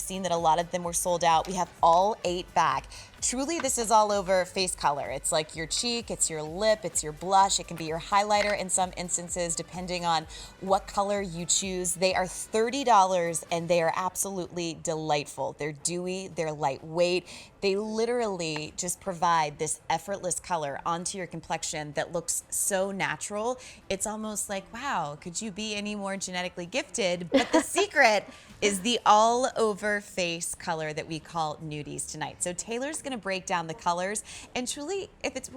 seen that a lot of them were sold out. We have all 8 back. Truly, this is all over face color. It's like your cheek, it's your lip, it's your blush. It can be your highlighter in some instances, depending on what color you choose. They are $30 and they are absolutely delightful. They're dewy, they're lightweight. They literally just provide this effortless color onto your complexion that looks so natural. It's almost like, wow, could you be any more genetically gifted? But the secret is the all over face color that we call Nudies tonight. So Taylor's gonna break down the colors, and truly, if it's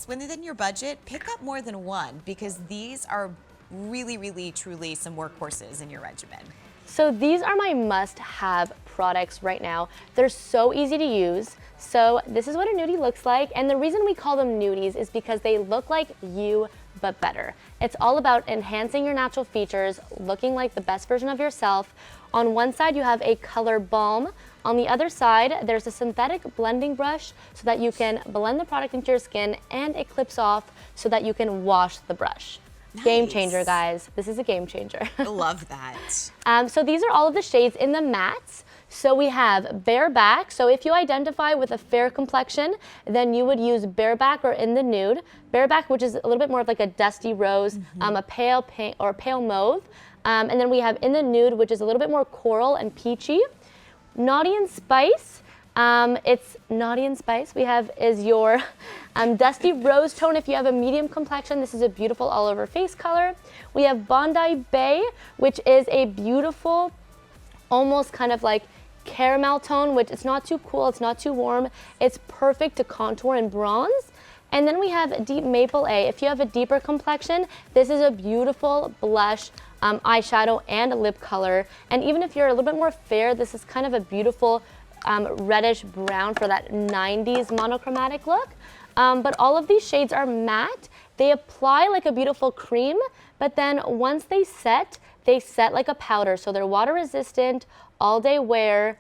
within your budget, pick up more than one, because these are really, really, truly some workhorses in your regimen. So these are my must-have products right now. They're so easy to use. So this is what a nudie looks like, and the reason we call them nudies is because they look like you, but better. It's all about enhancing your natural features, looking like the best version of yourself. On one side, you have a color balm. On the other side, there's a synthetic blending brush so that you can blend the product into your skin, and it clips off so that you can wash the brush. Nice. Game changer, guys. This is a game changer. I love that. So these are all of the shades in the mattes. So we have bareback. So if you identify with a fair complexion, then you would use bareback or in the nude. Bareback, which is a little bit more of like a dusty rose, a pale pink or pale mauve. And then we have in the nude, which is a little bit more coral and peachy. Naughty and Spice. It's Naughty and Spice. We have is your dusty rose tone. If you have a medium complexion, this is a beautiful all over face color. We have Bondi Bay, which is a beautiful, almost kind of like caramel tone, which it's not too cool, it's not too warm. It's perfect to contour and bronze. And then we have Deep Maple A. If you have a deeper complexion, this is a beautiful blush, eyeshadow, and a lip color. And even if you're a little bit more fair, this is kind of a beautiful reddish brown for that 90s monochromatic look. But all of these shades are matte. They apply like a beautiful cream, but then once they set like a powder. So they're water resistant, all day wear.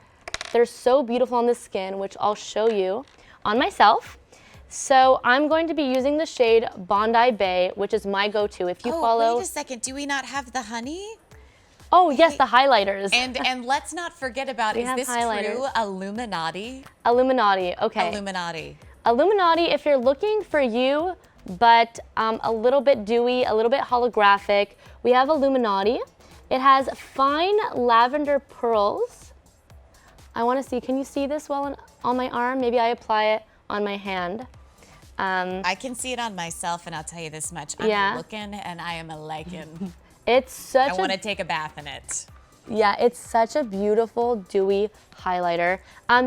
They're so beautiful on the skin, which I'll show you on myself. So I'm going to be using the shade Bondi Bay, which is my go-to. If you follow. Wait a second, do we not have the honey? Oh, yes, the highlighters. And let's not forget about, is this true? Illuminati? Illuminati, okay. Illuminati. Illuminati, if you're looking for you, but a little bit dewy, a little bit holographic, we have Illuminati. It has fine lavender pearls. I want to see, can you see this well on my arm? Maybe I apply it on my hand. I can see it on myself, and I'll tell you this much. I'm looking, and I am a liking. It's such I want to take a bath in it. Yeah, it's such a beautiful, dewy highlighter.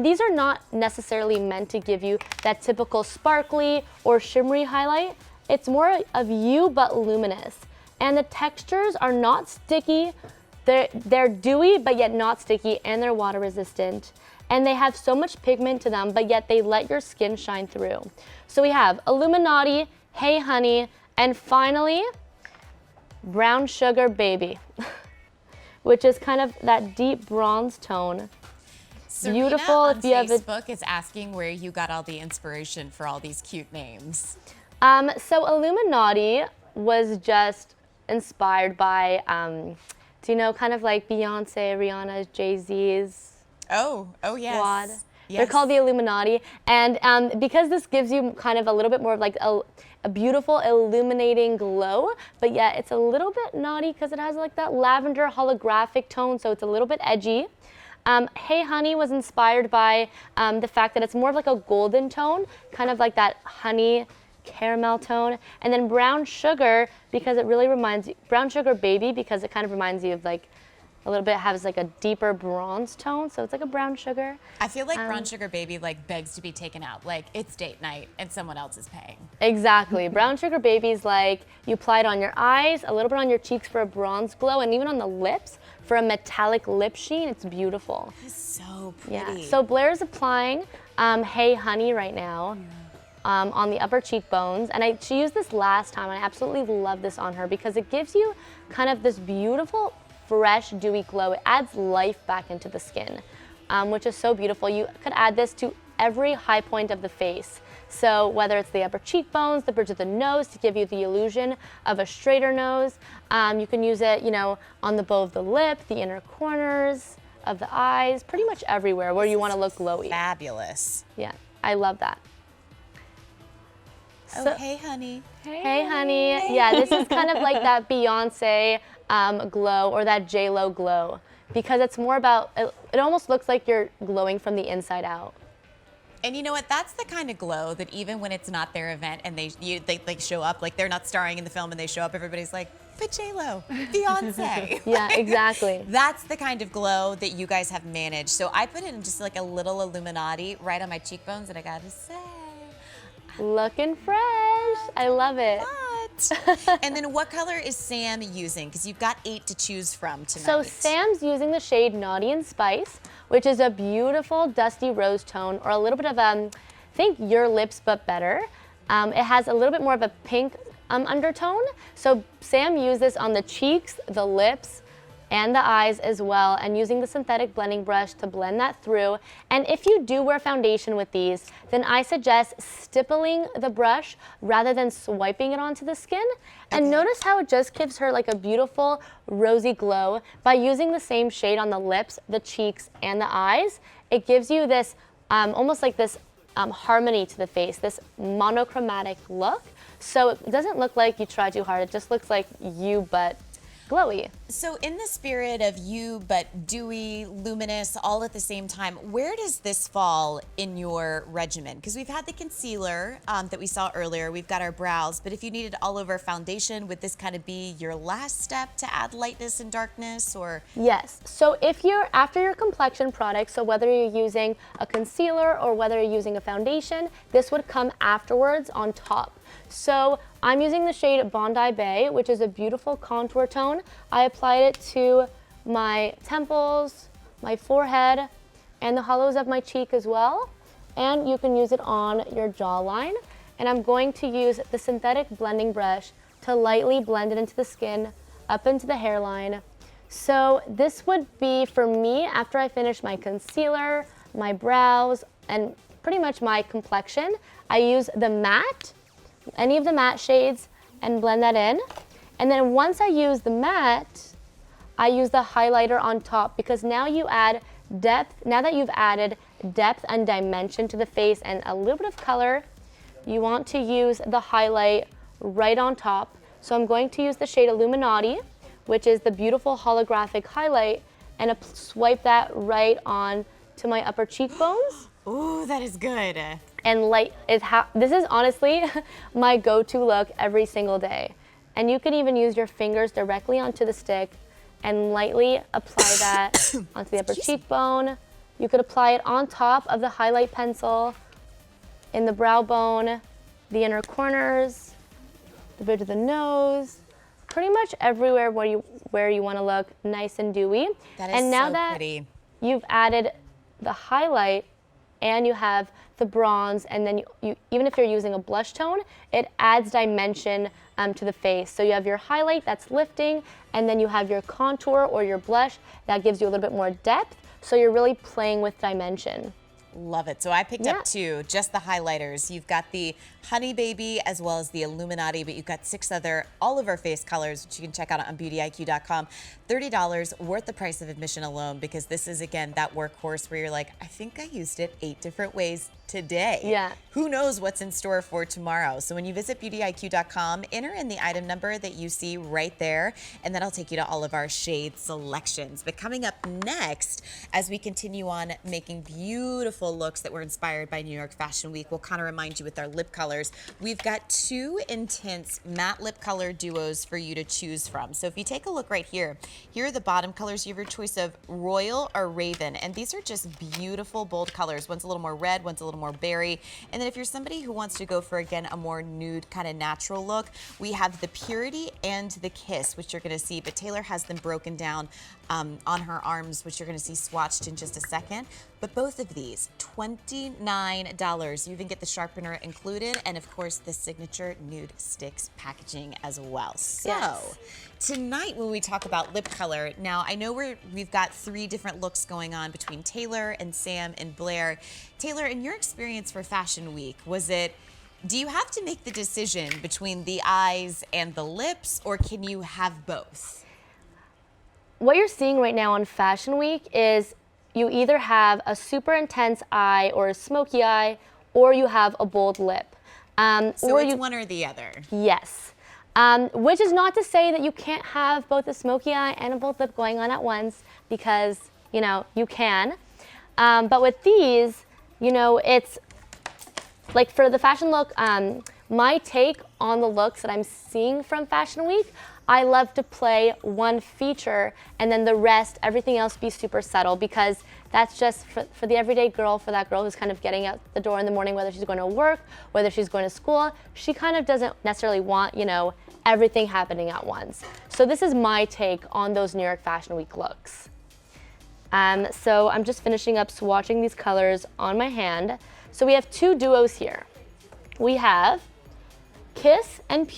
These are not necessarily meant to give you that typical sparkly or shimmery highlight. It's more of you, but luminous. And the textures are not sticky. They're dewy, but yet not sticky, and they're water resistant. And they have so much pigment to them, but yet they let your skin shine through. So we have Illuminati, Hey Honey, and finally, Brown Sugar Baby, which is kind of that deep bronze tone. Serena Beautiful on if you have Facebook is asking where you got all the inspiration for all these cute names. So Illuminati was just inspired by, do you know, kind of like Beyonce, Rihanna, Jay-Z's Oh yes. squad. Yes. They're called the Illuminati. And because this gives you kind of a little bit more of like a beautiful illuminating glow, but yet it's a little bit naughty because it has like that lavender holographic tone, so it's a little bit edgy. Hey Honey was inspired by the fact that it's more of like a golden tone, kind of like that honey caramel tone. And then Brown Sugar, because it really reminds you, Brown Sugar Baby, because it kind of reminds you of like a little bit, has like a deeper bronze tone, so it's like a brown sugar. I feel like Brown Sugar Baby like begs to be taken out. Like it's date night and someone else is paying. Exactly. Brown Sugar Baby's like you apply it on your eyes, a little bit on your cheeks for a bronze glow, and even on the lips for a metallic lip sheen. It's beautiful. It's so pretty. Yeah. So Blair's applying Hey Honey right now. On the upper cheekbones, and she used this last time, and I absolutely love this on her because it gives you kind of this beautiful, fresh, dewy glow. It adds life back into the skin, which is so beautiful. You could add this to every high point of the face. So whether it's the upper cheekbones, the bridge of the nose to give you the illusion of a straighter nose, you can use it, you know, on the bow of the lip, the inner corners, of the eyes, pretty much everywhere where you want to look glowy. Fabulous. Yeah, I love that. Oh, So, hey, honey. hey, honey. Yeah, this is kind of like that Beyonce glow or that J-Lo glow because it's more about, it almost looks like you're glowing from the inside out. And you know what? That's the kind of glow that even when it's not their event and they show up, like they're not starring in the film and they show up, everybody's like, but J-Lo, Beyonce. Yeah, exactly. That's the kind of glow that you guys have managed. So I put in just like a little Illuminati right on my cheekbones, and I gotta say, looking fresh. I love it. And then what color is Sam using? Because you've got 8 to choose from tonight. So Sam's using the shade Naughty and Spice, which is a beautiful dusty rose tone, or a little bit of, think Your Lips But Better. It has a little bit more of a pink undertone. So Sam used this on the cheeks, the lips, and the eyes as well, and using the synthetic blending brush to blend that through. And if you do wear foundation with these, then I suggest stippling the brush rather than swiping it onto the skin. And notice how it just gives her like a beautiful rosy glow. By using the same shade on the lips, the cheeks, and the eyes, it gives you this almost like this harmony to the face, this monochromatic look. So it doesn't look like you try too hard, it just looks like you but glowy. So in the spirit of you, but dewy, luminous, all at the same time, where does this fall in your regimen? Because we've had the concealer that we saw earlier, we've got our brows, but if you needed all over foundation, would this kind of be your last step to add lightness and darkness, or? Yes, so if you're after your complexion product, so whether you're using a concealer or whether you're using a foundation, this would come afterwards on top. So I'm using the shade Bondi Bay, which is a beautiful contour tone. I applied it to my temples, my forehead, and the hollows of my cheek as well. And you can use it on your jawline. And I'm going to use the synthetic blending brush to lightly blend it into the skin, up into the hairline. So this would be, for me, after I finish my concealer, my brows, and pretty much my complexion, I use the matte, any of the matte shades, and blend that in. And then once I use the matte, I use the highlighter on top, because now you add depth. Now that you've added depth and dimension to the face and a little bit of color, you want to use the highlight right on top. So I'm going to use the shade Illuminati, which is the beautiful holographic highlight, and swipe that right on to my upper cheekbones. Ooh, that is good. And this is honestly my go-to look every single day. And you can even use your fingers directly onto the stick and lightly apply that onto the upper cheekbone. You could apply it on top of the highlight pencil, in the brow bone, the inner corners, the bridge of the nose, pretty much everywhere where you want to look nice and dewy. That is and now so that pretty. You've added the highlight and you have the bronze, and then you even if you're using a blush tone, it adds dimension to the face. So you have your highlight that's lifting, and then you have your contour or your blush that gives you a little bit more depth. So you're really playing with dimension. Love it. So I picked up 2, just the highlighters. You've got the Honey Baby as well as the Illuminati, but you've got 6 other all-over face colors, which you can check out on beautyiq.com. $30 worth the price of admission alone, because this is, again, that workhorse where you're like, I think I used it 8 different ways today. Yeah. Who knows what's in store for tomorrow? So when you visit beautyiq.com, enter in the item number that you see right there, and that'll take you to all of our shade selections. But coming up next, as we continue on making beautiful looks that were inspired by New York Fashion Week, we'll kind of remind you with our lip colors. We've got 2 intense matte lip color duos for you to choose from. So if you take a look right here, here are the bottom colors. You have your choice of Royal or Raven, and these are just beautiful, bold colors. One's a little more red, one's a little more berry. And then if you're somebody who wants to go for, again, a more nude kind of natural look, we have the Purity and the Kiss, which you're going to see, but Taylor has them broken down on her arms, which you're going to see swatched in just a second. But both of these, $29. You even get the sharpener included, and of course the signature NUDESTIX packaging as well. So tonight when we talk about lip color, now I know we've got 3 different looks going on between Taylor and Sam and Blair. Taylor, in your experience for Fashion Week, do you have to make the decision between the eyes and the lips, or can you have both? what you're seeing right now on Fashion Week is you either have a super intense eye or a smoky eye, or you have a bold lip. So it's one or the other. Yes. Which is not to say that you can't have both a smoky eye and a bold lip going on at once, because, you know, you can. But with these, you know, it's like for the fashion look, my take on the looks that I'm seeing from Fashion Week, I love to play one feature and then the rest, everything else be super subtle, because that's just for the everyday girl, for that girl who's kind of getting out the door in the morning, whether she's going to work, whether she's going to school, she kind of doesn't necessarily want, you know, everything happening at once. So this is my take on those New York Fashion Week looks. So I'm just finishing up swatching these colors on my hand. So we have two duos here. We have Kiss and